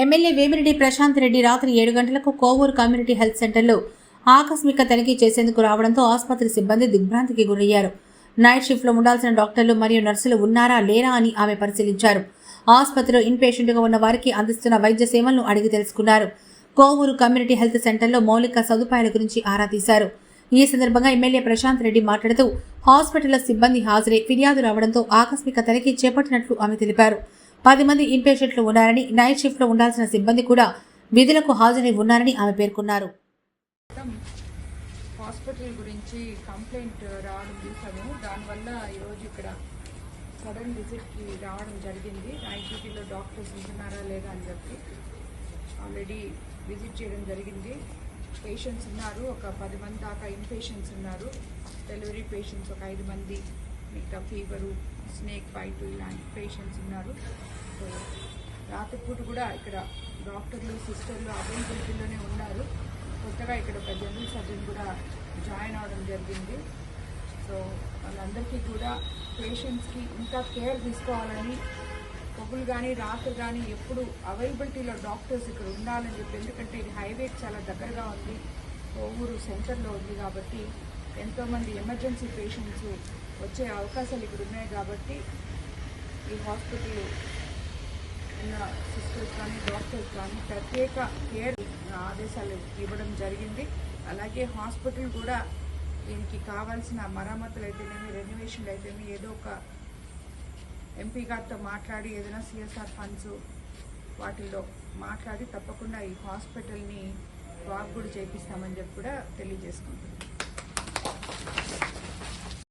MLA Vemireddy Prashanth Reddy రాత్రి 7 గంటలకు Kovur community health సెంటర్లో ఆకస్మిక తనిఖీ చేసేందుకు రావడంతో ఆసుపత్రి సిబ్బంది దిగ్భ్రాంతికి గురయ్యారు. నైట్ షిఫ్ట్లో ఉండాల్సిన డాక్టర్లు మరియు నర్సులు ఉన్నారా లేరా అని ఆమె పరిశీలించారు. ఆసుపత్రిలో ఇన్పేషెంట్గా ఉన్న వారికి అందిస్తున్న వైద్య సేవలను అడిగి తెలుసుకున్నారు. కోవూరు కమ్యూనిటీ హెల్త్ సెంటర్లో మౌలిక సదుపాయాల గురించి ఆరా తీశారు. ఈ సందర్భంగా ఎమ్మెల్యే ప్రశాంత్ రెడ్డి మాట్లాడుతూ హాస్పిటల్లో సిబ్బంది హాజరై ఫిర్యాదు రావడంతో ఆకస్మిక తనిఖీ చేపట్టినట్లు ఆమె తెలిపారు. 10 మంది ఇన్పేషెంట్లు ఉన్నారని, నైట్ షిఫ్ట్లో ఉండాల్సిన సిబ్బంది కూడా విధులకు హాజరై ఉన్నారని ఆమె పేర్కొన్నారు. హాస్పిటల్ గురించి కంప్లైంట్ రావడం చూసాము. దానివల్ల ఈరోజు ఇక్కడ సడన్ విజిట్కి రావడం జరిగింది. నైట్ డ్యూటీలో డాక్టర్స్ ఉంటున్నారా లేదా అని చెప్పి ఆల్రెడీ విజిట్ చేయడం జరిగింది. పేషెంట్స్ ఉన్నారు, ఒక 10 మంది దాకా ఇన్పేషెంట్స్ ఉన్నారు. డెలివరీ పేషెంట్స్ ఒక 5 మంది, మిగతా ఫీవరు, స్నేక్ బైట్ ఇలాంటి పేషెంట్స్ ఉన్నారు. సో రాత్రిపూట కూడా ఇక్కడ డాక్టర్లు, సిస్టర్లు అవైలబిలిటీలోనే ఉన్నారు. కొత్తగా ఇక్కడ ఒక జనరల్ సర్జన్ కూడా జాయిన్ అవ్వడం జరిగింది. సో వాళ్ళందరికీ కూడా పేషెంట్స్కి ఇంకా కేర్ తీసుకోవాలని, పగులు కానీ రాత్రి కానీ ఎప్పుడు అవైలబిలిటీలో డాక్టర్స్ ఇక్కడ ఉండాలని చెప్పి, ఎందుకంటే ఇది హైవేకి చాలా దగ్గరగా ఉంది, కోవూరు సెంటర్లో ఉంది కాబట్టి ఎంతోమంది ఎమర్జెన్సీ పేషెంట్స్ వచ్చే అవకాశాలు ఇక్కడ ఉన్నాయి. కాబట్టి ఈ హాస్పిటల్ ఉన్న సిస్టర్స్ కానీ డాక్టర్స్ కానీ ప్రత్యేక కేర్ ఆదేశాలు ఇవ్వడం జరిగింది. అలాగే హాస్పిటల్ కూడా దీనికి కావాల్సిన మరమ్మతులు అయితేనేమి, రెనోవేషన్లు అయితేనేమి ఏదో ఒక ఎంపీ గారితో మాట్లాడి ఏదైనా సిఎస్ఆర్ ఫండ్స్ వాటిల్లో మాట్లాడి తప్పకుండా ఈ హాస్పిటల్ని బాగు కూడా చేపిస్తామని చెప్పి కూడా తెలియజేసుకుంటున్నాం.